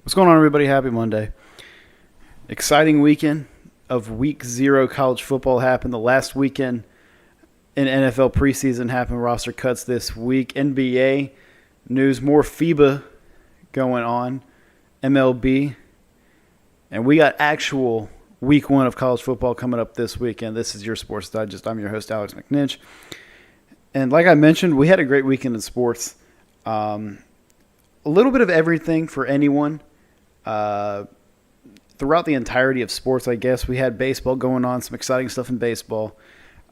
What's going on, everybody? Happy Monday. Exciting weekend of week 0 college football happened. The last weekend in NFL preseason happened. Roster cuts this week. NBA news, more FIBA going on, MLB. And we got actual week 1 of college football coming up this weekend. This is your Sports Digest. I'm your host, Alex McNinch. And like I mentioned, we had a great weekend in sports. A little bit of everything for anyone. Throughout the entirety of sports, I guess, we had baseball going on, some exciting stuff in baseball.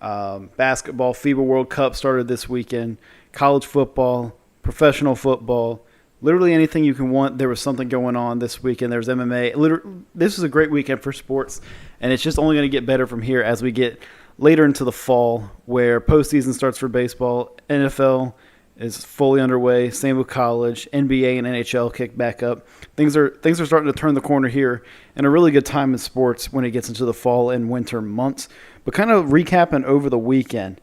Basketball, FIBA World Cup started this weekend. College football, professional football, literally anything you can want. There was something going on this weekend. There's MMA. This was a great weekend for sports, and it's just only going to get better from here as we get later into the fall, where postseason starts for baseball. NFL is fully underway. Same with college. NBA and NHL kick back up. Things are starting to turn the corner here, and a really good time in sports when it gets into the fall and winter months. But kind of recapping over the weekend,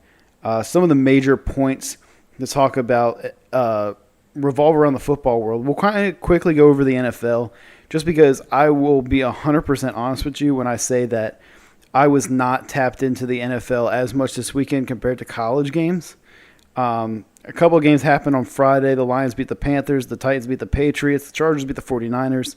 some of the major points to talk about revolve around the football world. We'll kind of quickly go over the NFL, just because I will be 100% honest with you when I say that I was not tapped into the NFL as much this weekend compared to college games. A couple of games happened on Friday. The Lions beat the Panthers. The Titans beat the Patriots. The Chargers beat the 49ers.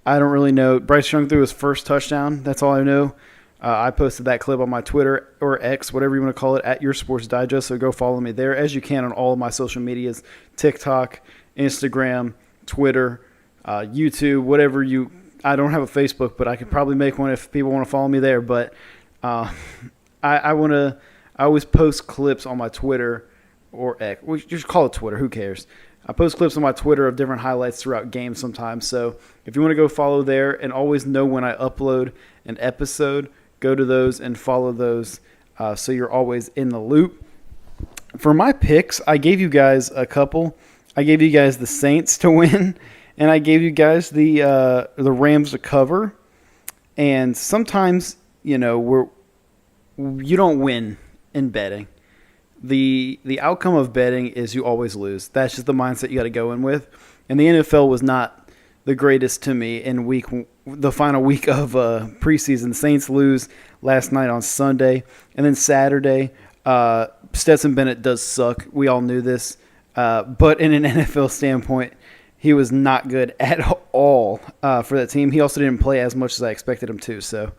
I don't really know. Bryce Young threw his first touchdown. That's all I know. I posted that clip on my Twitter or X, whatever you want to call it, at Your Sports Digest. So go follow me there, as you can on all of my social medias, TikTok, Instagram, Twitter, YouTube, whatever you – I don't have a Facebook, but I could probably make one if people want to follow me there. But I always post clips on my Twitter or X. We just call it Twitter. Who cares? I post clips on my Twitter of different highlights throughout games sometimes. So if you want to go follow there and always know when I upload an episode, go to those and follow those so you're always in the loop. For my picks, I gave you guys a couple. I gave you guys the Saints to win, and I gave you guys the Rams to cover. And sometimes, you don't win in betting. The outcome of betting is you always lose. That's just the mindset you got to go in with. And the NFL was not the greatest to me in the final week of preseason. The Saints lose last night on Sunday. And then Saturday, Stetson Bennett does suck. We all knew this. But in an NFL standpoint, he was not good at all for that team. He also didn't play as much as I expected him to. So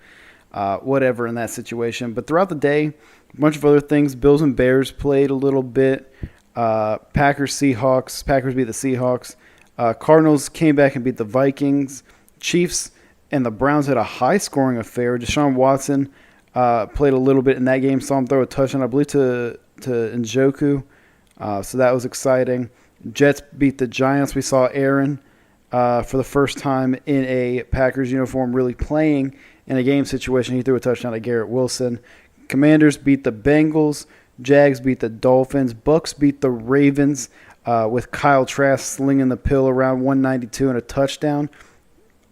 whatever in that situation. But throughout the day, a bunch of other things. Bills and Bears played a little bit. Packers-Seahawks. Packers beat the Seahawks. Cardinals came back and beat the Vikings. Chiefs and the Browns had a high-scoring affair. Deshaun Watson played a little bit in that game. Saw him throw a touchdown, I believe, to Njoku. So that was exciting. Jets beat the Giants. We saw Aaron for the first time in a Packers uniform really playing in a game situation. He threw a touchdown to Garrett Wilson. Commanders beat the Bengals. Jags beat the Dolphins. Bucks beat the Ravens with Kyle Trask slinging the pill around 192 and a touchdown.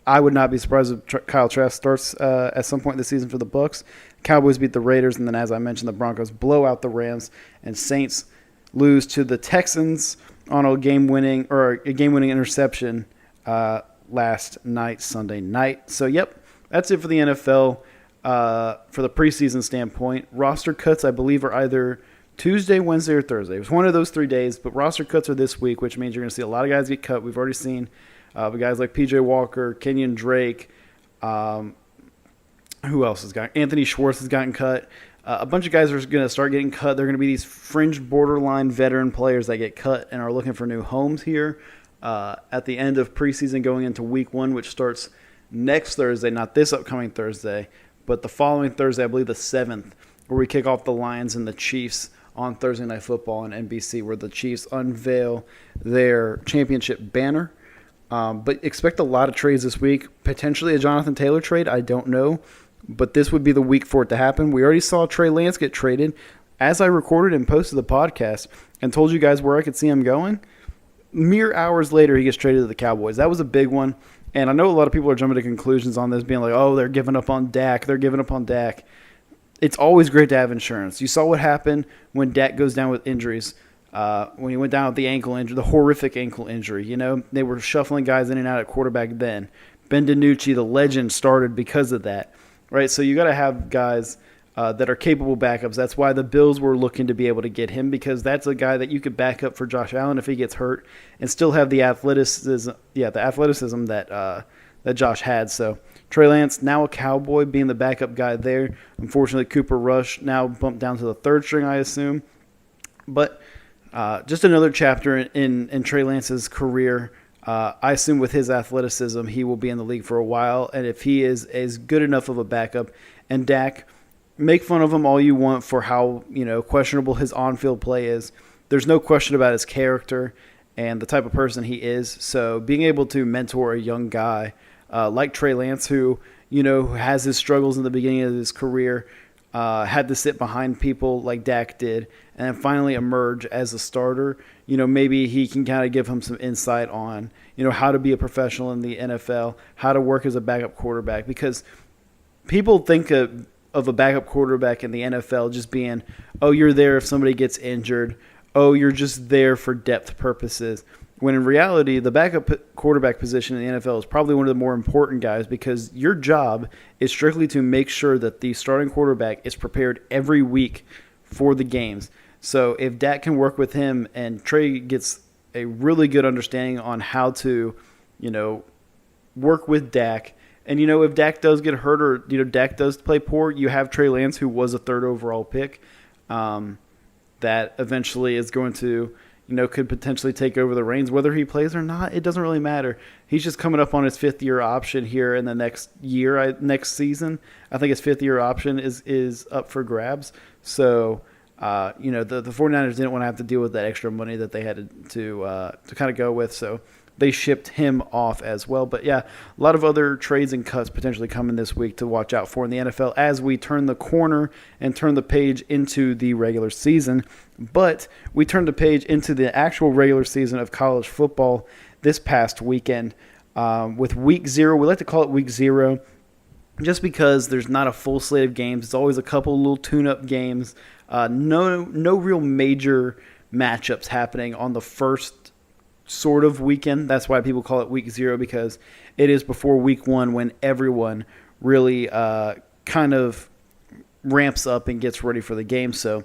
I would not be surprised if Kyle Trask starts at some point this season for the Bucks. Cowboys beat the Raiders, and then, as I mentioned, the Broncos blow out the Rams, and Saints lose to the Texans on a game-winning interception last night, Sunday night. So, yep, that's it for the NFL. For the preseason standpoint, roster cuts, I believe, are either Tuesday, Wednesday, or Thursday. It was one of those 3 days, but roster cuts are this week, which means you're going to see a lot of guys get cut. We've already seen guys like P.J. Walker, Kenyon Drake. Who else has gotten? Anthony Schwartz has gotten cut. A bunch of guys are going to start getting cut. They're going to be these fringe borderline veteran players that get cut and are looking for new homes here at the end of preseason going into week 1, which starts next Thursday, not this upcoming Thursday, but the following Thursday, I believe the 7th, where we kick off the Lions and the Chiefs on Thursday Night Football on NBC, where the Chiefs unveil their championship banner. But expect a lot of trades this week. Potentially a Jonathan Taylor trade, I don't know. But this would be the week for it to happen. We already saw Trey Lance get traded. As I recorded and posted the podcast and told you guys where I could see him going, mere hours later he gets traded to the Cowboys. That was a big one. And I know a lot of people are jumping to conclusions on this, being like, oh, they're giving up on Dak. They're giving up on Dak. It's always great to have insurance. You saw what happened when Dak goes down with injuries. when he went down with the ankle injury, the horrific ankle injury. You know, they were shuffling guys in and out at quarterback then. Ben DiNucci, the legend, started because of that, right? So you got to have guys that are capable backups. That's why the Bills were looking to be able to get him, because that's a guy that you could back up for Josh Allen if he gets hurt and still have the athleticism. Yeah, the athleticism that Josh had. So Trey Lance, now a Cowboy, being the backup guy there. Unfortunately, Cooper Rush now bumped down to the third string, I assume. But just another chapter in Trey Lance's career. I assume with his athleticism, he will be in the league for a while. And if he is good enough of a backup, and Dak, make fun of him all you want for how questionable his on-field play is. There's no question about his character and the type of person he is. So being able to mentor a young guy like Trey Lance, who has his struggles in the beginning of his career, had to sit behind people like Dak did, and then finally emerge as a starter. Maybe he can kind of give him some insight on how to be a professional in the NFL, how to work as a backup quarterback, because people think of a backup quarterback in the NFL just being, oh, you're there if somebody gets injured. Oh, you're just there for depth purposes. When in reality, the backup quarterback position in the NFL is probably one of the more important guys, because your job is strictly to make sure that the starting quarterback is prepared every week for the games. So if Dak can work with him and Trey gets a really good understanding on how to, work with Dak, and, if Dak does get hurt or, Dak does play poor, you have Trey Lance, who was a third overall pick, that eventually is going to, could potentially take over the reins. Whether he plays or not, it doesn't really matter. He's just coming up on his fifth-year option here in the next season. I think his fifth-year option is up for grabs. So, the 49ers didn't want to have to deal with that extra money that they had to kind of go with. So they shipped him off as well. But, yeah, a lot of other trades and cuts potentially coming this week to watch out for in the NFL as we turn the corner and turn the page into the regular season. But we turned the page into the actual regular season of college football this past weekend with Week 0. We like to call it Week 0 just because there's not a full slate of games. It's always a couple little tune-up games. No real major matchups happening on the first sort of weekend. That's why people call it Week 0, because it is before Week 1 when everyone really kind of ramps up and gets ready for the game. So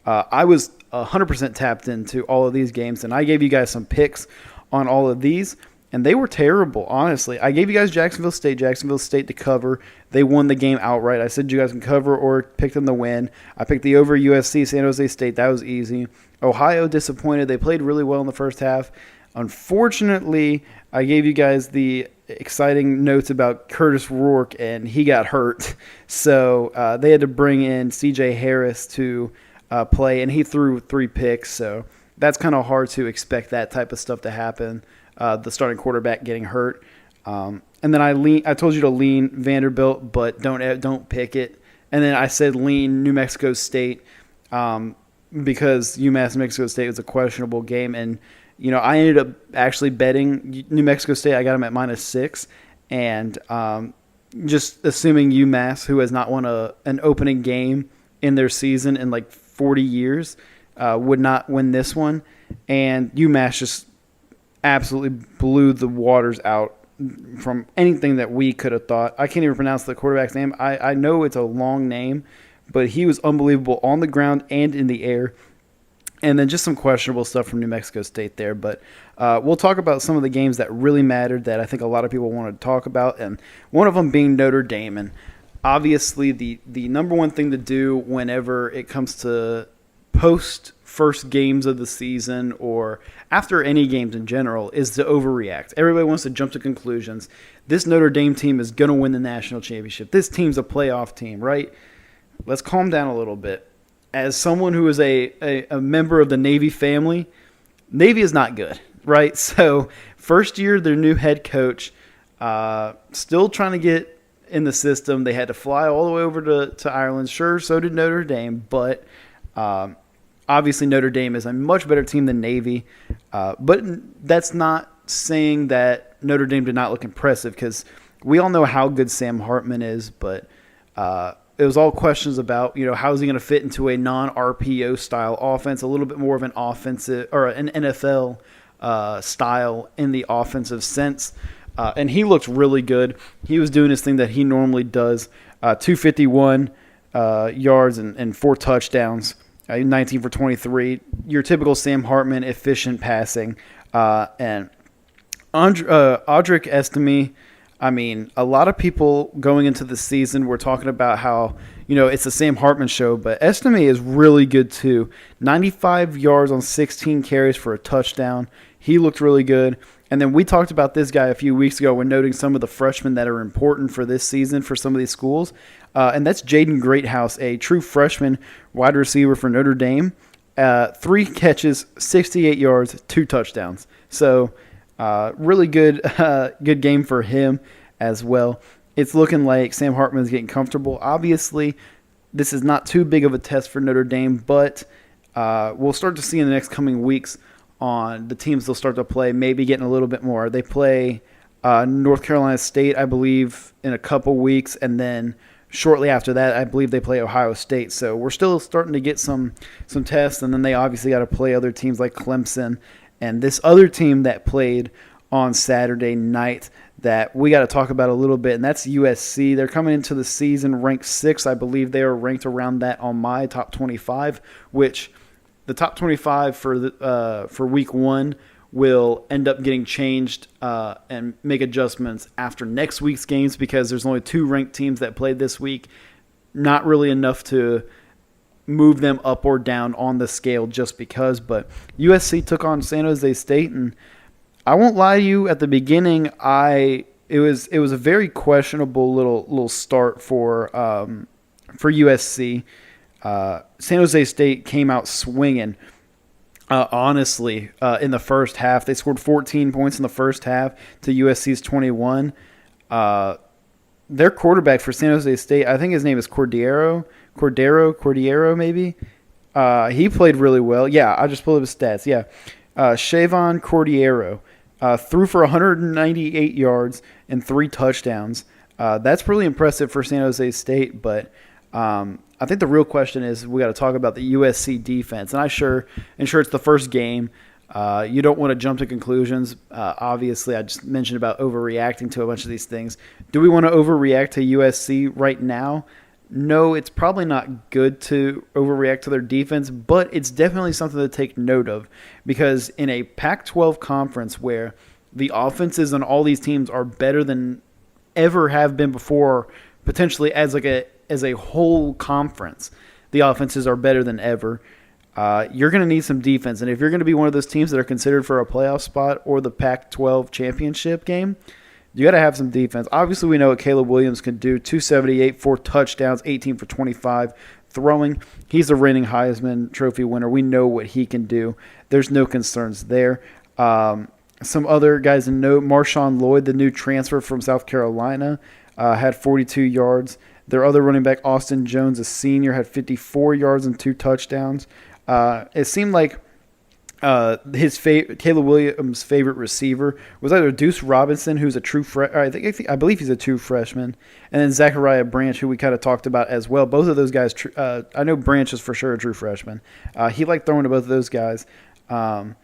I was 100% tapped into all of these games, and I gave you guys some picks on all of these, and they were terrible, honestly. I gave you guys Jacksonville State to cover. They won the game outright. I said you guys can cover or pick them to win. I picked the over USC, San Jose State. That was easy. Ohio disappointed. They played really well in the first half. Unfortunately, I gave you guys the exciting notes about Curtis Rourke, and he got hurt. So they had to bring in C.J. Harris to play, and he threw 3 picks. So that's kind of hard to expect that type of stuff to happen, the starting quarterback getting hurt. And then I told you to lean Vanderbilt, but don't pick it. And then I said lean New Mexico State because UMass Mexico State was a questionable game. And I ended up actually betting New Mexico State. I got them at -6, and just assuming UMass, who has not won an opening game in their season in like 40 years, would not win this one. And UMass just absolutely blew the waters out from anything that we could have thought. I can't even pronounce the quarterback's name. I know it's a long name, but he was unbelievable on the ground and in the air. And then just some questionable stuff from New Mexico State there. But we'll talk about some of the games that really mattered that I think a lot of people want to talk about, and one of them being Notre Dame. And obviously the number one thing to do whenever it comes to post-first games of the season or after any games in general is to overreact. Everybody wants to jump to conclusions. This Notre Dame team is going to win the national championship. This team's a playoff team, right? Let's calm down a little bit. As someone who is a member of the Navy family, Navy is not good, right? So first year, their new head coach, still trying to get in the system. They had to fly all the way over to Ireland. Sure, so did Notre Dame, but obviously Notre Dame is a much better team than Navy. But that's not saying that Notre Dame did not look impressive, because we all know how good Sam Hartman is, but it was all questions about, how is he going to fit into a non-RPO style offense, a little bit more of an offensive or an NFL style in the offensive sense. And he looked really good. He was doing his thing that he normally does. 251 yards and 4 touchdowns, 19 for 23. Your typical Sam Hartman efficient passing. And Audric Estime, a lot of people going into the season were talking about how, it's the Sam Hartman show, but Estime is really good too. 95 yards on 16 carries for a touchdown. He looked really good. And then we talked about this guy a few weeks ago when noting some of the freshmen that are important for this season for some of these schools. And that's Jaden Greathouse, a true freshman wide receiver for Notre Dame. 3 catches, 68 yards, 2 touchdowns. So really good good game for him as well. It's looking like Sam Hartman is getting comfortable. Obviously, this is not too big of a test for Notre Dame, but we'll start to see in the next coming weeks on the teams they'll start to play, maybe getting a little bit more. They play North Carolina State, I believe, in a couple weeks, and then shortly after that, I believe they play Ohio State. So we're still starting to get some tests, and then they obviously got to play other teams like Clemson and this other team that played on Saturday night that we got to talk about a little bit, and that's USC. They're coming into the season ranked 6th. I believe they are ranked around that on my top 25, which the top 25 for week 1 will end up getting changed and make adjustments after next week's games because there's only 2 ranked teams that played this week. Not really enough to move them up or down on the scale just because. But USC took on San Jose State, and I won't lie to you. At the beginning, it was a very questionable little start for USC. San Jose State came out swinging. Honestly, in the first half, they scored 14 points in the first half to USC's 21. Their quarterback for San Jose State, I think his name is Cordero, maybe. He played really well. Yeah, I just pulled up his stats. Yeah, Shavon Cordero threw for 198 yards and 3 touchdowns. That's really impressive for San Jose State, but I think the real question is we got to talk about the USC defense. And sure it's the first game. You don't want to jump to conclusions. Obviously, I just mentioned about overreacting to a bunch of these things. Do we want to overreact to USC right now? No, it's probably not good to overreact to their defense, but it's definitely something to take note of because in a Pac-12 conference where the offenses on all these teams are better than ever have been before, potentially as a whole conference, the offenses are better than ever. You're going to need some defense. And if you're going to be one of those teams that are considered for a playoff spot or the Pac-12 championship game, you got to have some defense. Obviously, we know what Caleb Williams can do. 278, 4 touchdowns, 18 for 25 throwing. He's the reigning Heisman Trophy winner. We know what he can do. There's no concerns there. Some other guys to note, Marshawn Lloyd, the new transfer from South Carolina, had 42 yards. Their other running back, Austin Jones, a senior, had 54 yards and 2 touchdowns. It seemed like Caleb Williams' favorite receiver was either Deuce Robinson, who's a true I believe he's a true freshman, and then Zachariah Branch, who we kind of talked about as well. Both of those guys, I know Branch is for sure a true freshman. He liked throwing to both of those guys. And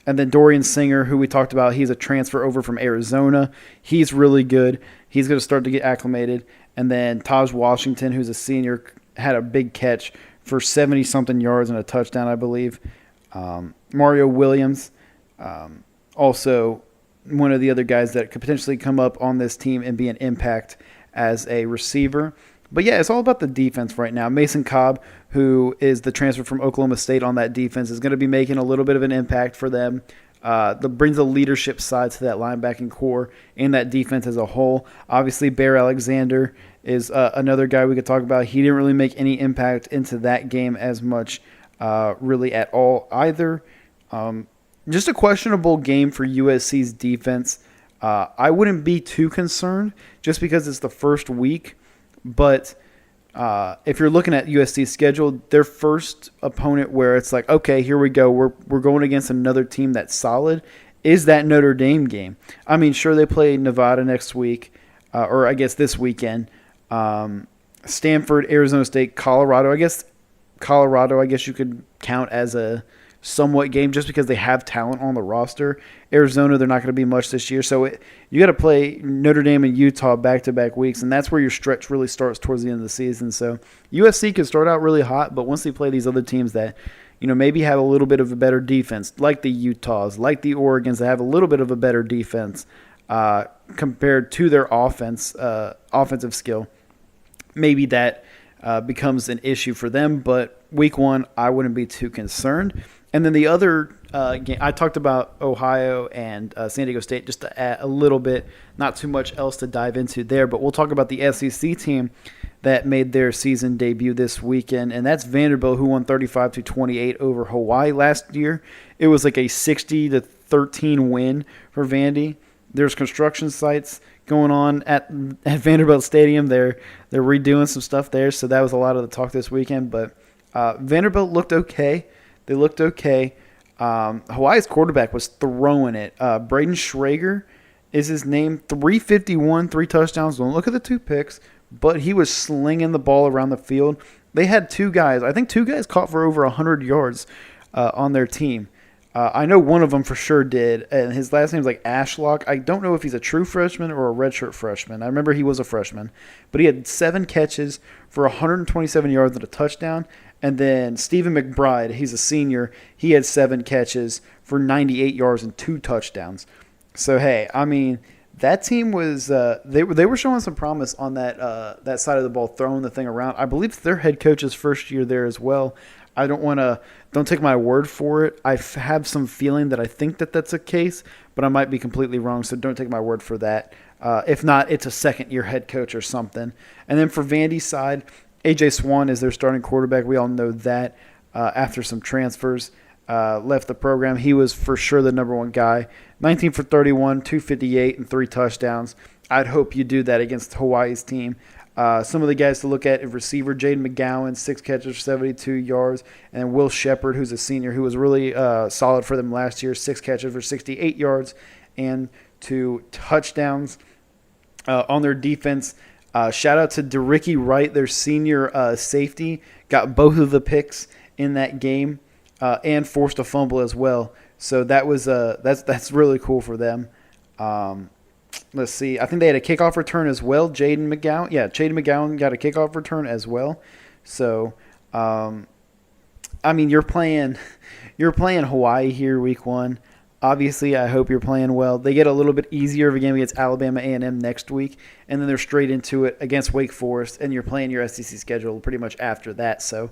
then Dorian Singer, who we talked about, he's a transfer over from Arizona. He's really good. He's going to start to get acclimated. And then Taj Washington, who's a senior, had a big catch for 70-something yards and a touchdown, I believe. Mario Williams, also one of the other guys that could potentially come up on this team and be an impact as a receiver. But, yeah, it's all about the defense right now. Mason Cobb, who is the transfer from Oklahoma State on that defense, is going to be making a little bit of an impact for them. That brings the leadership side to that linebacking core and that defense as a whole. Obviously, Bear Alexander is another guy we could talk about. He didn't really make any impact into that game as much really at all either. Just a questionable game for USC's defense. I wouldn't be too concerned just because it's the first week. But if you're looking at USC's schedule, their first opponent where it's like, okay, here we go, we're going against another team that's solid, is that Notre Dame game. I mean, sure, they play Nevada next week, or I guess this weekend. Stanford, Arizona State, Colorado. Colorado, I guess you could count as a somewhat game just because they have talent on the roster. Arizona, they're not going to be much this year. So you got to play Notre Dame and Utah back-to-back weeks, and that's where your stretch really starts towards the end of the season. So USC could start out really hot, but once they play these other teams that maybe have a little bit of a better defense, like the Utahs, like the Oregons, that have a little bit of a better defense compared to their offensive skill, maybe that becomes an issue for them. But week one, I wouldn't be too concerned. And then the other game, I talked about Ohio and San Diego State just to add a little bit, not too much else to dive into there, but we'll talk about the SEC team that made their season debut this weekend, and that's Vanderbilt, who won 35-28 over Hawaii last year. It was like a 60-13 win for Vandy. There's construction sites going on at Vanderbilt Stadium. They're redoing some stuff there, so that was a lot of the talk this weekend. But Vanderbilt looked okay. They looked okay. Hawaii's quarterback was throwing it. Braden Schrager is his name. 351, 3 touchdowns. Don't look at the 2 picks, but he was slinging the ball around the field. They had 2 guys. I think 2 guys caught for over 100 yards on their team. I know one of them for sure did, and his last name is like Ashlock. I don't know if he's a true freshman or a redshirt freshman. I remember he was a freshman, but he had 7 catches for 127 yards and a touchdown. And then Stephen McBride, he's a senior. He had 7 catches for 98 yards and 2 touchdowns. So, hey, I mean, that team was they were showing some promise on that side of the ball, throwing the thing around. I believe their head coach's first year there as well. I don't take my word for it. I have some feeling that I think that that's a case, but I might be completely wrong, so don't take my word for that. If not, it's a second-year head coach or something. And then for Vandy's side, A.J. Swan is their starting quarterback. We all know that after some transfers left the program. He was for sure the number one guy. 19 for 31, 258, and 3 touchdowns. I'd hope you do that against Hawaii's team. Some of the guys to look at: receiver Jaden McGowan, 6 catches for 72 yards, and then Will Shepard, who's a senior, who was really solid for them last year, 6 catches for 68 yards and 2 touchdowns. On their defense, shout out to DeRicky Wright, their senior safety, got both of the picks in that game and forced a fumble as well. So that was that's really cool for them. Let's see. I think they had a kickoff return as well. Jaden McGowan got a kickoff return as well. So, I mean, you're playing Hawaii here week one. Obviously, I hope you're playing well. They get a little bit easier of a game against Alabama A&M next week, and then they're straight into it against Wake Forest, and you're playing your SEC schedule pretty much after that. So,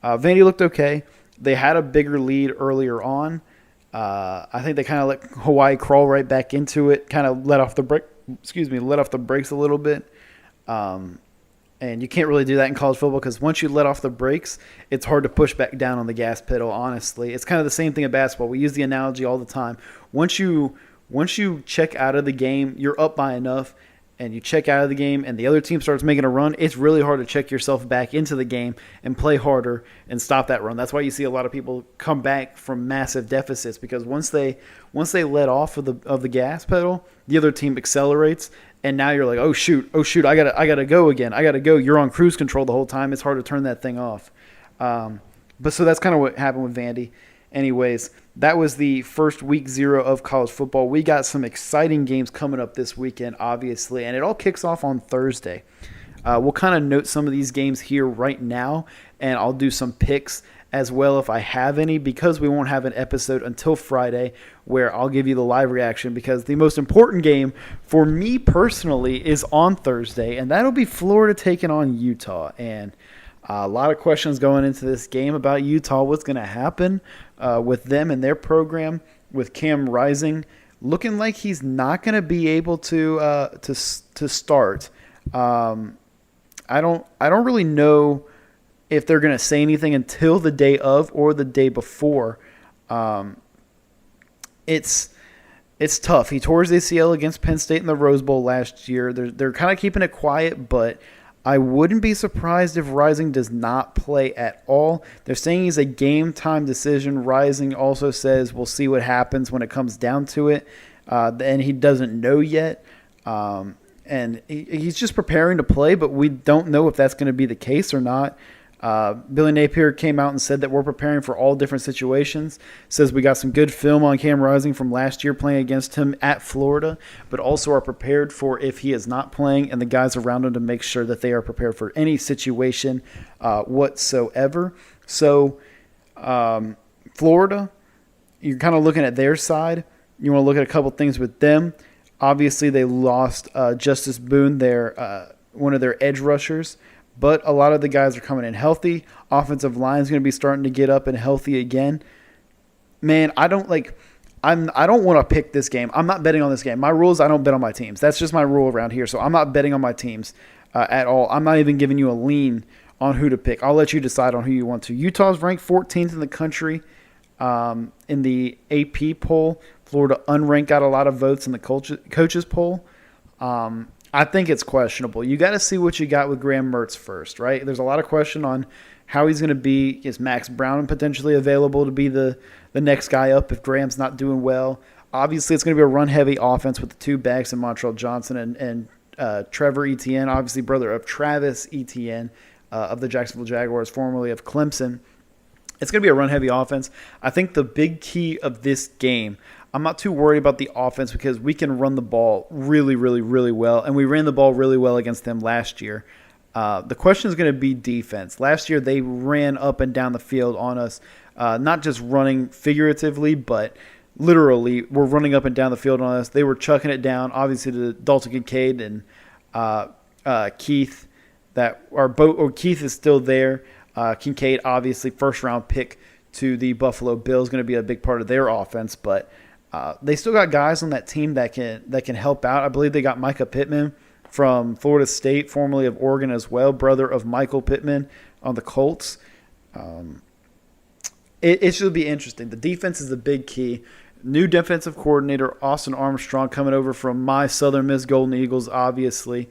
Vandy looked okay. They had a bigger lead earlier on. I think they kind of let Hawaii crawl right back into it, kind of let off the brakes a little bit. And you can't really do that in college football because once you let off the brakes, it's hard to push back down on the gas pedal, honestly. It's kind of the same thing in basketball. We use the analogy all the time. Once you check out of the game, you're up by enough, and you check out of the game and the other team starts making a run, it's really hard to check yourself back into the game and play harder and stop that run. That's why you see a lot of people come back from massive deficits, because once they let off of the gas pedal, the other team accelerates, and now you're like, oh shoot, I gotta go again. I gotta go. You're on cruise control the whole time. It's hard to turn that thing off. But so that's kind of what happened with Vandy. Anyways, that was the first week 0 of college football. We got some exciting games coming up this weekend, obviously, and it all kicks off on Thursday. We'll kind of note some of these games here right now, and I'll do some picks as well if I have any, because we won't have an episode until Friday where I'll give you the live reaction, because the most important game for me personally is on Thursday, and that'll be Florida taking on Utah. And a lot of questions going into this game about Utah. What's going to happen with them and their program, with Cam Rising looking like he's not going to be able to start. I don't really know if they're going to say anything until the day of or the day before. It's tough. He tore his ACL against Penn State in the Rose Bowl last year. They're kind of keeping it quiet, but I wouldn't be surprised if Rising does not play at all. They're saying he's a game-time decision. Rising also says we'll see what happens when it comes down to it, and he doesn't know yet. And and he's just preparing to play, but we don't know if that's going to be the case or not. Billy Napier came out and said that we're preparing for all different situations. Says we got some good film on Cam Rising from last year playing against him at Florida, but also are prepared for if he is not playing and the guys around him to make sure that they are prepared for any situation whatsoever. So Florida, you're kind of looking at their side. You want to look at a couple things with them. Obviously, they lost Justice Boone, one of their edge rushers. But a lot of the guys are coming in healthy. Offensive line is going to be starting to get up and healthy again. Man, I don't want to pick this game. I'm not betting on this game. My rule is I don't bet on my teams. That's just my rule around here. So I'm not betting on my teams at all. I'm not even giving you a lean on who to pick. I'll let you decide on who you want to. Utah's ranked 14th in the country in the AP poll. Florida unranked got a lot of votes in the coaches poll. I think it's questionable. You got to see what you got with Graham Mertz first, right? There's a lot of question on how he's going to be. Is Max Brown potentially available to be the next guy up if Graham's not doing well? Obviously, it's going to be a run-heavy offense with the two backs in Montreal Johnson and Trevor Etienne, obviously brother of Travis Etienne of the Jacksonville Jaguars, formerly of Clemson. It's going to be a run-heavy offense. I think the big key of this game, I'm not too worried about the offense because we can run the ball really, really, really well, and we ran the ball really well against them last year. The question is going to be defense. Last year, they ran up and down the field on us, not just running figuratively, but literally were running up and down the field on us. They were chucking it down, obviously, to Dalton Kincaid and Keith. Keith is still there. Kincaid, obviously, first-round pick to the Buffalo Bills, going to be a big part of their offense, but they still got guys on that team that can help out. I believe they got Micah Pittman from Florida State, formerly of Oregon as well, brother of Michael Pittman on the Colts. It should be interesting. The defense is the big key. New defensive coordinator, Austin Armstrong, coming over from my Southern Miss Golden Eagles, obviously.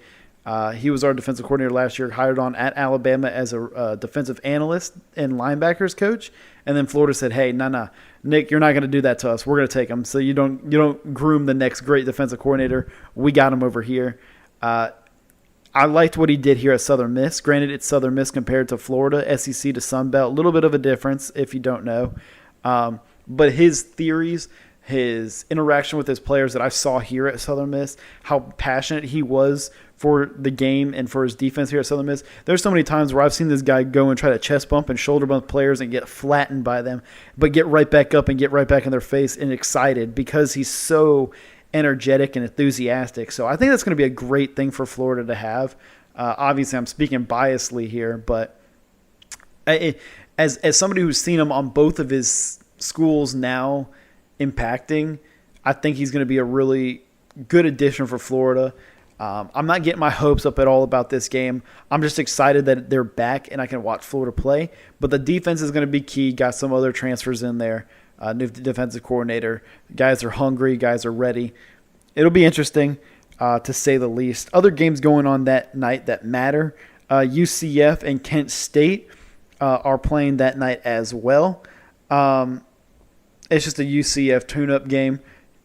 He was our defensive coordinator last year, hired on at Alabama as a defensive analyst and linebackers coach. And then Florida said, hey, no, Nick, you're not going to do that to us. We're going to take him. So you don't groom the next great defensive coordinator. We got him over here. I liked what he did here at Southern Miss. Granted, it's Southern Miss compared to Florida, SEC to Sun Belt. A little bit of a difference if you don't know. But his theories, his interaction with his players that I saw here at Southern Miss, how passionate he was for the game and for his defense here at Southern Miss. There's so many times where I've seen this guy go and try to chest bump and shoulder bump players and get flattened by them, but get right back up and get right back in their face and excited because he's so energetic and enthusiastic. So I think that's going to be a great thing for Florida to have. Obviously, I'm speaking biasly here, but as somebody who's seen him on both of his schools now impacting, I think he's going to be a really good addition for Florida. I'm not getting my hopes up at all about this game. I'm just excited that they're back and I can watch Florida play. But the defense is going to be key. Got some other transfers in there. New defensive coordinator. Guys are hungry. Guys are ready. It'll be interesting, to say the least. Other games going on that night that matter. UCF and Kent State are playing that night as well. It's just a UCF tune-up game.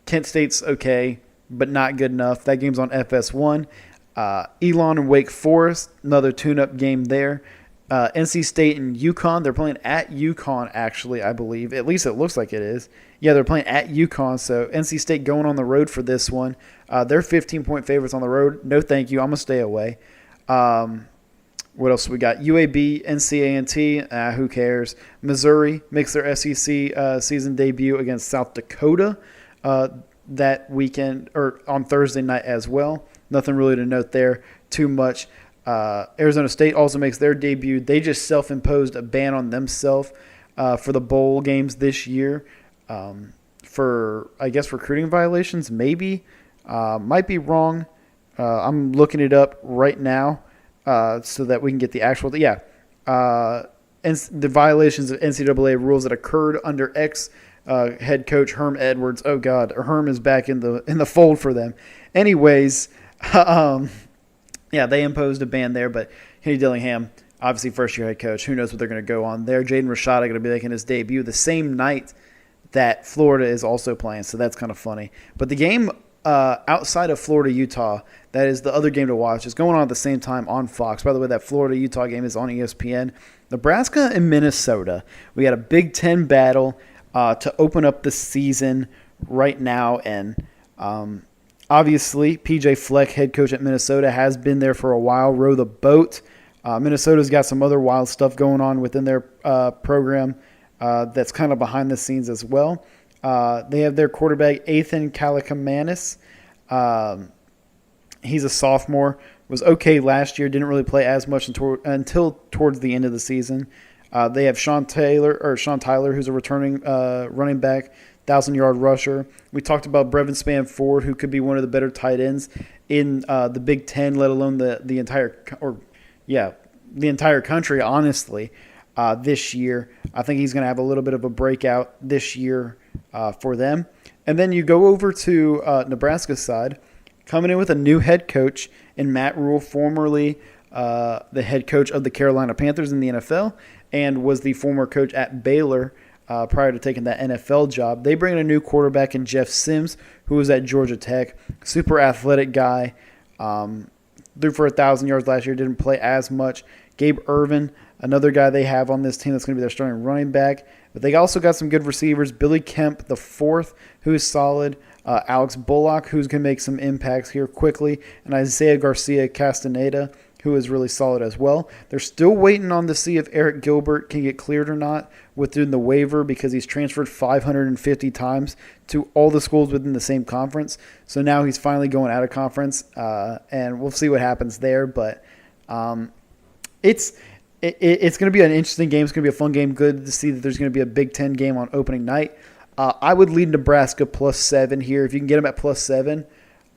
Kent State's okay, but not good enough. That game's on FS1. Elon and Wake Forest, another tune-up game there. NC State and UConn, they're playing at UConn, actually, I believe. At least it looks like it is. Yeah, they're playing at UConn, so NC State going on the road for this one. They're 15-point favorites on the road. No thank you. I'm going to stay away. What else we got? UAB, NC&T, who cares? Missouri makes their SEC season debut against South Dakota that weekend, or on Thursday night as well. Nothing really to note there too much. Arizona State also makes their debut. They just self-imposed a ban on themselves for the bowl games this year for, I guess, recruiting violations, maybe. Might be wrong. I'm looking it up right now so that we can get the actual – the violations of NCAA rules that occurred under head coach Herm Edwards. Oh, God, Herm is back in the fold for them. Anyways, they imposed a ban there, but Kenny Dillingham, obviously first-year head coach, who knows what they're going to go on there. Jaden Rashada going to be making his debut the same night that Florida is also playing, so that's kind of funny. But the game outside of Florida-Utah, that is the other game to watch. It's going on at the same time on Fox. By the way, that Florida-Utah game is on ESPN. Nebraska and Minnesota. We had a Big Ten battle to open up the season right now. And obviously, P.J. Fleck, head coach at Minnesota, has been there for a while. Row the boat. Minnesota's got some other wild stuff going on within their program that's kind of behind the scenes as well. They have their quarterback, Ethan Kaliakmanis. He's a sophomore. Was okay last year. Didn't really play as much until towards the end of the season. They have Sean Tyler, who's a returning running back, 1,000-yard rusher. We talked about Brevin Spann-Ford, who could be one of the better tight ends in the Big Ten, let alone the entire country. Honestly, this year, I think he's going to have a little bit of a breakout this year for them. And then you go over to Nebraska's side, coming in with a new head coach in Matt Rule, formerly the head coach of the Carolina Panthers in the NFL and was the former coach at Baylor prior to taking that NFL job. They bring in a new quarterback in Jeff Sims, who was at Georgia Tech. Super athletic guy. Threw for 1,000 yards last year, didn't play as much. Gabe Ervin, another guy they have on this team that's going to be their starting running back. But they also got some good receivers. Billy Kemp, the fourth, who's solid. Alex Bullock, who's going to make some impacts here quickly. And Isaiah Garcia Castaneda, who is really solid as well. They're still waiting on to see if Eric Gilbert can get cleared or not within the waiver because he's transferred 550 times to all the schools within the same conference. So now he's finally going out of conference, and we'll see what happens there. But it's going to be an interesting game. It's going to be a fun game. Good to see that there's going to be a Big Ten game on opening night. I would lead Nebraska +7 here. If you can get them at +7,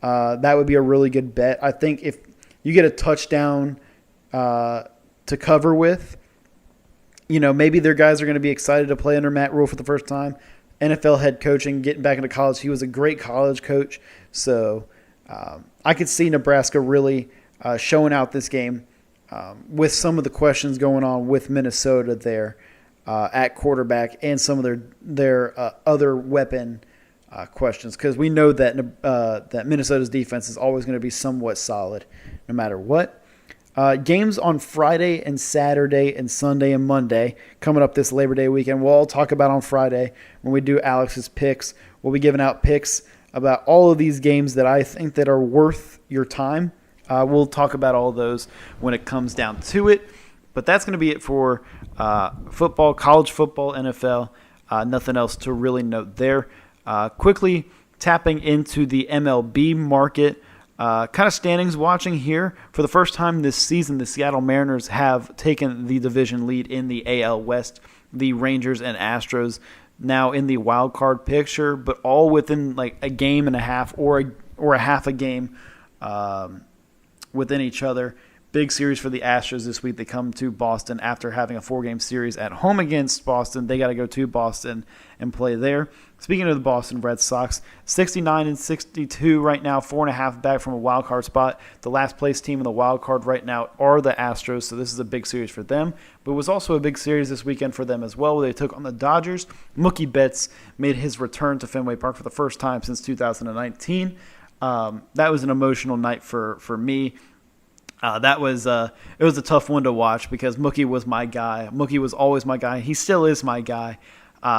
that would be a really good bet. I think if you get a touchdown to cover with, maybe their guys are going to be excited to play under Matt Rule for the first time. NFL head coaching, getting back into college. He was a great college coach. So I could see Nebraska really showing out this game with some of the questions going on with Minnesota there at quarterback and some of their other weapon questions, because we know that that Minnesota's defense is always going to be somewhat solid no matter what. Games on Friday and Saturday and Sunday and Monday coming up this Labor Day weekend. We'll all talk about on Friday when we do Alex's picks. We'll be giving out picks about all of these games that I think that are worth your time. We'll talk about all of those when it comes down to it. But that's going to be it for football, college football, NFL. Nothing else to really note there. Quickly tapping into the MLB market. Kind of standings watching here. For the first time this season, the Seattle Mariners have taken the division lead in the AL West. The Rangers and Astros now in the wild card picture, but all within like a game and a half or a half a game within each other. Big series for the Astros this week. They come to Boston after having a 4-game series at home against Boston. They got to go to Boston and play there. Speaking of the Boston Red Sox, 69-62 right now, 4.5 back from a wild card spot. The last place team in the wild card right now are the Astros, so this is a big series for them. But it was also a big series this weekend for them as well, where they took on the Dodgers. Mookie Betts made his return to Fenway Park for the first time since 2019. That was an emotional night for me. It was a tough one to watch because Mookie was my guy. Mookie was always my guy. He still is my guy.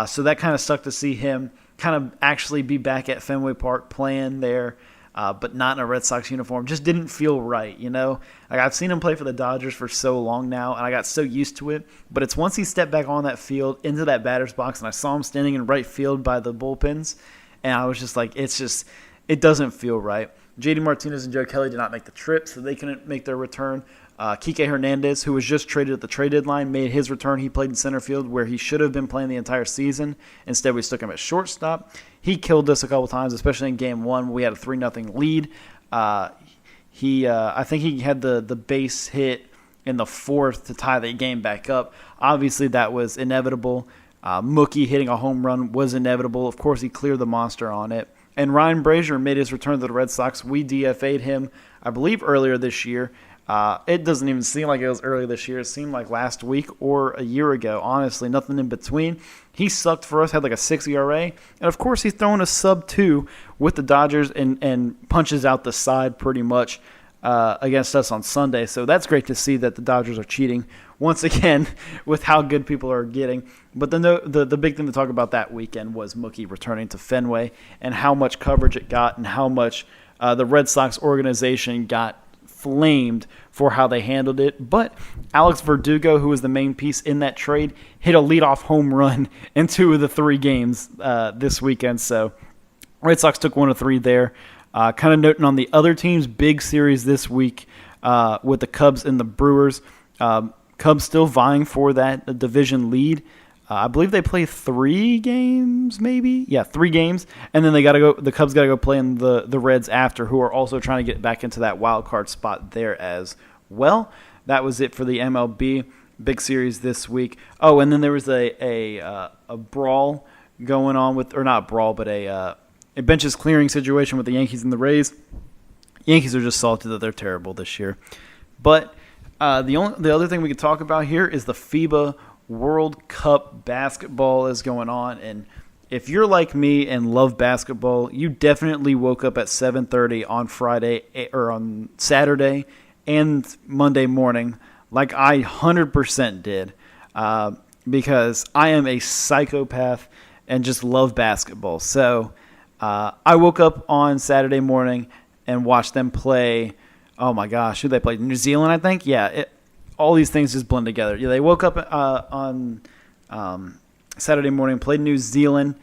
So that kind of sucked to see him kind of actually be back at Fenway Park playing there, but not in a Red Sox uniform. Just didn't feel right, Like I've seen him play for the Dodgers for so long now, and I got so used to it. But it's once he stepped back on that field into that batter's box, and I saw him standing in right field by the bullpens, and I was just like, it doesn't feel right. J.D. Martinez and Joe Kelly did not make the trip, so they couldn't make their return. Kike Hernandez, who was just traded at the trade deadline, made his return. He played in center field where he should have been playing the entire season. Instead, we stuck him at shortstop. He killed us a couple times, especially in Game 1. We had a 3-0 lead. I think he had the base hit in the 4th to tie the game back up. Obviously, that was inevitable. Mookie hitting a home run was inevitable. Of course, he cleared the monster on it. And Ryan Brazier made his return to the Red Sox. We DFA'd him, I believe, earlier this year. It doesn't even seem like it was early this year. It seemed like last week or a year ago. Honestly, nothing in between. He sucked for us, had like a 6 ERA. And, of course, he's throwing a sub-2 with the Dodgers and punches out the side pretty much against us on Sunday. So that's great to see that the Dodgers are cheating once again with how good people are getting. But the big thing to talk about that weekend was Mookie returning to Fenway and how much coverage it got and how much the Red Sox organization got flamed for how they handled it. But Alex Verdugo, who was the main piece in that trade, hit a leadoff home run in 2 of the 3 games this weekend. So Red Sox took 1 of 3 there. Kind of noting on the other teams, big series this week with the Cubs and the Brewers. Cubs still vying for that division lead. I believe they play 3 games, maybe? Yeah, 3 games. And then they got to go. The Cubs got to go play in the Reds after, who are also trying to get back into that wild card spot there as well. That was it for the MLB. Big series this week. Oh, and then there was a brawl going on with, or not brawl, but a benches clearing situation with the Yankees and the Rays. Yankees are just salty that they're terrible this year. But the other thing we could talk about here is the FIBA World Cup basketball is going on, and if you're like me and love basketball, you definitely woke up at 7:30 on Friday or on Saturday and Monday morning, like I 100% did, because I am a psychopath and just love basketball. So I woke up on Saturday morning and watched them play. Oh my gosh, who they played? New Zealand, I think. Yeah. All these things just blend together. Yeah, they woke up on Saturday morning, played New Zealand.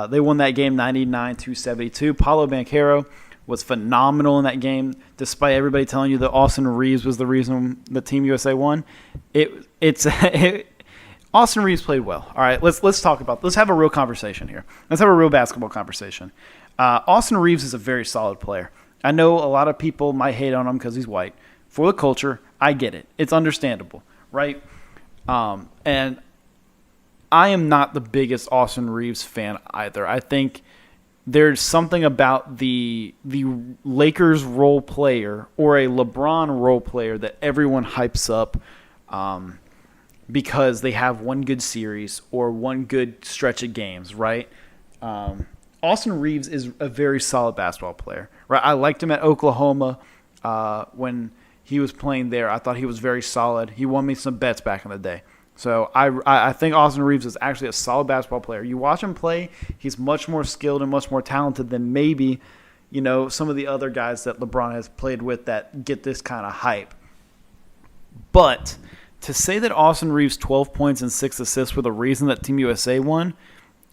They won that game 99-72. Paulo Banchero was phenomenal in that game, despite everybody telling you that Austin Reeves was the reason the Team USA won. Austin Reeves played well. All right, let's talk about. Let's have a real conversation here. Let's have a real basketball conversation. Austin Reeves is a very solid player. I know a lot of people might hate on him because he's white. For the culture, I get it. It's understandable, right? And I am not the biggest Austin Reeves fan either. I think there's something about the Lakers role player or a LeBron role player that everyone hypes up because they have one good series or one good stretch of games, right? Austin Reeves is a very solid basketball player, right? I liked him at Oklahoma when he was playing there. I thought he was very solid. He won me some bets back in the day. So I think Austin Reeves is actually a solid basketball player. You watch him play, he's much more skilled and much more talented than maybe, some of the other guys that LeBron has played with that get this kind of hype. But to say that Austin Reeves' 12 points and 6 assists were the reason that Team USA won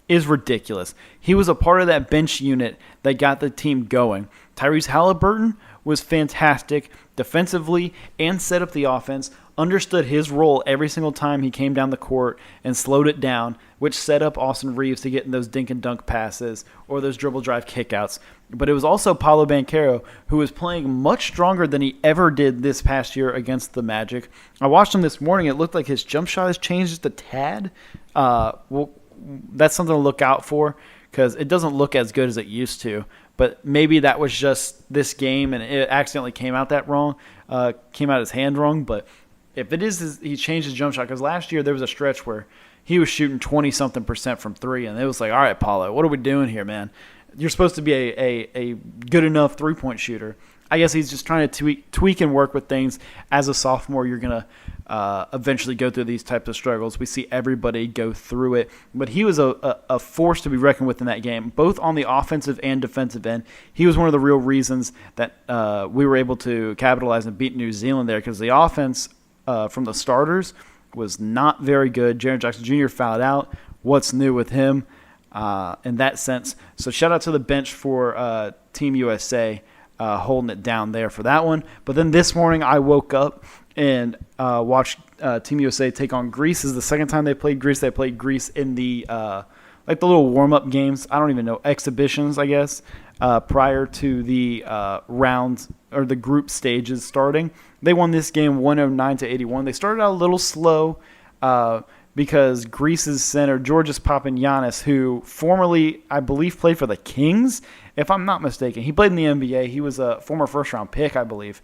is ridiculous. He was a part of that bench unit that got the team going. Tyrese Halliburton was fantastic defensively and set up the offense, understood his role every single time he came down the court and slowed it down, which set up Austin Reeves to get in those dink and dunk passes or those dribble drive kickouts. But it was also Paulo Banchero, who was playing much stronger than he ever did this past year against the Magic. I watched him this morning. It looked like his jump shot has changed just a tad. That's something to look out for because it doesn't look as good as it used to. But maybe that was just this game and it accidentally came out his hand wrong. But if it is, he changed his jump shot because last year there was a stretch where he was shooting 20-something% from 3, and it was like, all right, Paulo, what are we doing here, man? You're supposed to be a good enough 3-point shooter. I guess he's just trying to tweak and work with things. As a sophomore, you're going to eventually go through these types of struggles. We see everybody go through it. But he was a force to be reckoned with in that game, both on the offensive and defensive end. He was one of the real reasons that we were able to capitalize and beat New Zealand there because the offense from the starters was not very good. Jaren Jackson Jr. fouled out. What's new with him in that sense? So shout out to the bench for Team USA. Holding it down there for that one. But then this morning I woke up and watched Team USA take on Greece. This is the second time they played Greece. They played Greece in the the little warm-up games. I don't even know, exhibitions, I guess, prior to the rounds or the group stages starting. They won this game 109-81. They started out a little slow because Greece's center, Georgios Papagiannis, who formerly, I believe, played for the Kings, if I'm not mistaken. He played in the NBA. He was a former first-round pick, I believe.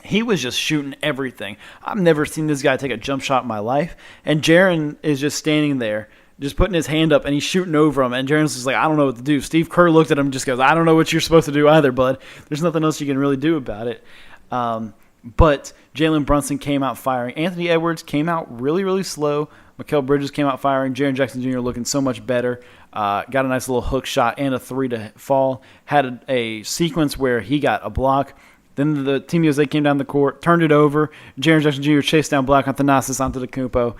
he was just shooting everything. I've never seen this guy take a jump shot in my life. And Jaren is just standing there, just putting his hand up, and he's shooting over him. And Jaren's just like, I don't know what to do. Steve Kerr looked at him and just goes, I don't know what you're supposed to do either, bud. There's nothing else you can really do about it. But Jalen Brunson came out firing. Anthony Edwards came out really, really slow. Mikal Bridges came out firing. Jaren Jackson Jr. looking so much better. Got a nice little hook shot and a three to fall. Had a sequence where he got a block. Then the Team USA came down the court, turned it over. Jaren Jackson Jr. chased down Black on Thanasis onto the Kumpo,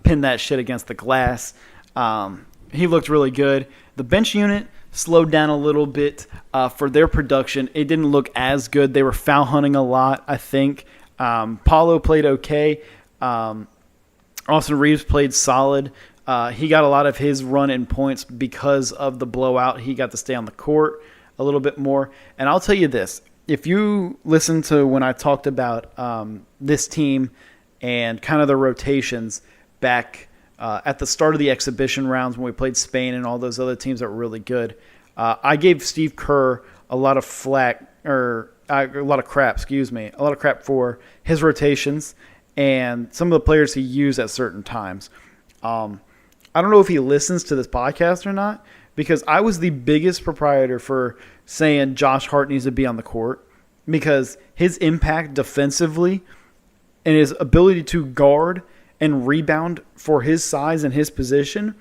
pinned that shit against the glass. He looked really good. The bench unit slowed down a little bit for their production. It didn't look as good. They were foul hunting a lot, I think. Paulo played okay. Austin Reeves played solid. He got a lot of his run in points because of the blowout. He got to stay on the court a little bit more. And I'll tell you this. If you listen to when I talked about this team and kind of the rotations back at the start of the exhibition rounds when we played Spain and all those other teams that were really good, I gave Steve Kerr a lot of crap for his rotations and some of the players he used at certain times. I don't know if he listens to this podcast or not, because I was the biggest proprietor for saying Josh Hart needs to be on the court, because his impact defensively and his ability to guard and rebound for his size and his position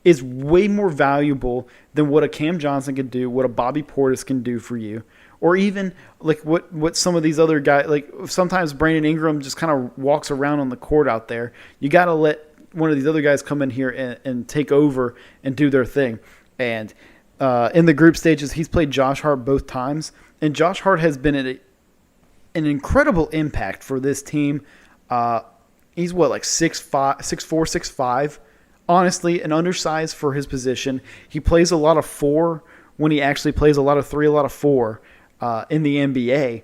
is way more valuable than what a Cam Johnson can do, what a Bobby Portis can do for you, or even like what some of these other guys, like sometimes Brandon Ingram just kind of walks around on the court out there. You got to let one of these other guys come in here and take over and do their thing. And in the group stages, he's played Josh Hart both times. And Josh Hart has been an incredible impact for this team. He's like 6'4", 6'5". Honestly, an undersized for his position. He plays a lot of 4 when he actually plays a lot of 3, a lot of 4 in the NBA.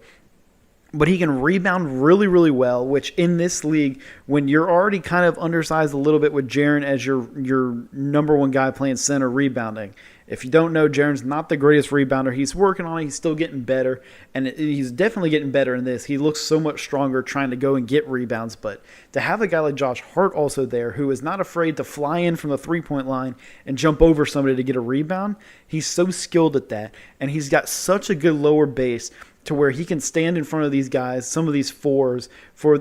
But he can rebound really, really well, which in this league, when you're already kind of undersized a little bit with Jaren as your number one guy playing center rebounding. If you don't know, Jaren's not the greatest rebounder. He's working on it. He's still getting better, and he's definitely getting better in this. He looks so much stronger trying to go and get rebounds. But to have a guy like Josh Hart also there who is not afraid to fly in from the three-point line and jump over somebody to get a rebound, he's so skilled at that, and he's got such a good lower base to where he can stand in front of these guys, some of these fours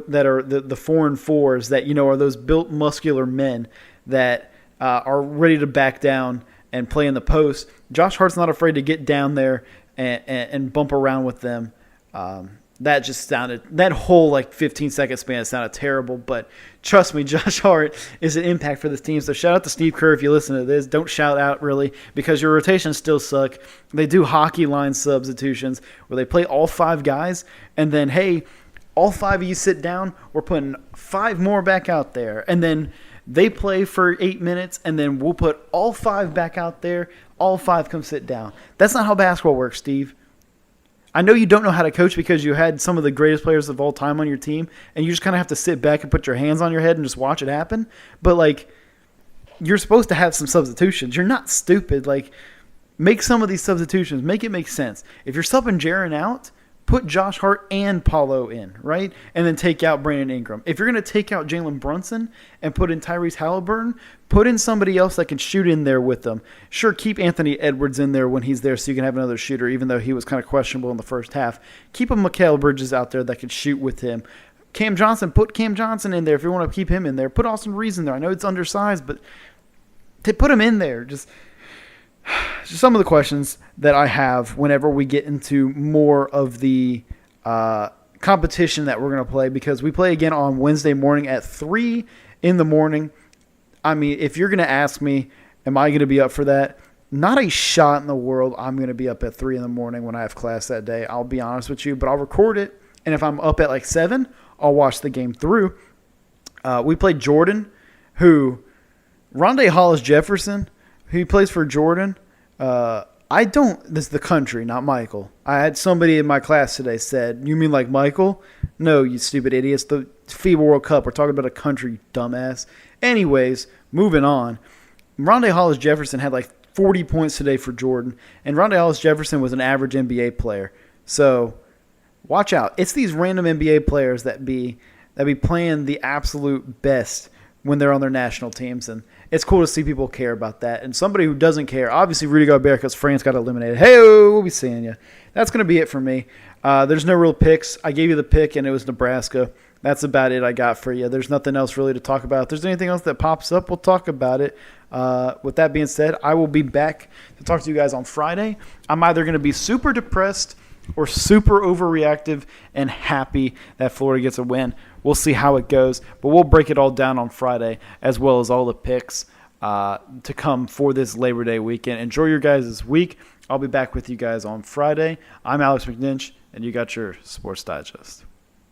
that are the 4 and 4s that, you know, are those built muscular men that are ready to back down and play in the post. Josh Hart's not afraid to get down there and bump around with them. That whole 15-second span sounded terrible, but trust me, Josh Hart is an impact for this team. So shout out to Steve Kerr if you listen to this. Don't shout out really, because your rotations still suck. They do hockey line substitutions where they play all 5 guys, and then, hey, all 5 of you sit down. We're putting 5 more back out there, and then they play for 8 minutes, and then we'll put all 5 back out there. All 5 come sit down. That's not how basketball works, Steve. I know you don't know how to coach because you had some of the greatest players of all time on your team, and you just kind of have to sit back and put your hands on your head and just watch it happen. But, you're supposed to have some substitutions. You're not stupid. Make some of these substitutions. Make it make sense. If you're subbing Jaren out, put Josh Hart and Paulo in, right? And then take out Brandon Ingram. If you're going to take out Jalen Brunson and put in Tyrese Halliburton, put in somebody else that can shoot in there with them. Sure, keep Anthony Edwards in there when he's there so you can have another shooter, even though he was kind of questionable in the first half. Keep a Mikal Bridges out there that can shoot with him. Cam Johnson, put Cam Johnson in there if you want to keep him in there. Put Austin Reeves in there. I know it's undersized, but to put him in there, just some of the questions that I have whenever we get into more of the competition that we're going to play, because we play again on Wednesday morning at 3 in the morning. I mean, if you're going to ask me, am I going to be up for that? Not a shot in the world I'm going to be up at 3 in the morning when I have class that day. I'll be honest with you, but I'll record it. And if I'm up at 7, I'll watch the game through. We played Jordan, Rondé Hollis-Jefferson, who plays for Jordan. This is the country, not Michael. I had somebody in my class today said, "You mean like Michael?" No, you stupid idiots. The FIBA World Cup. We're talking about a country, you dumbass. Anyways, moving on. Rondé Hollis-Jefferson had 40 points today for Jordan, and Rondé Hollis-Jefferson was an average NBA player. So watch out. It's these random NBA players that be playing the absolute best when they're on their national teams, and it's cool to see people care about that. And somebody who doesn't care, obviously Rudy Gobert, because France got eliminated. Hey, we'll be seeing you. That's going to be it for me. There's no real picks. I gave you the pick, and it was Nebraska. That's about it I got for you. There's nothing else really to talk about. If there's anything else that pops up, we'll talk about it. With that being said, I will be back to talk to you guys on Friday. I'm either going to be super depressed or super overreactive and happy that Florida gets a win. We'll see how it goes, but we'll break it all down on Friday, as well as all the picks to come for this Labor Day weekend. Enjoy your guys' week. I'll be back with you guys on Friday. I'm Alex McNinch, and you got your Sports Digest.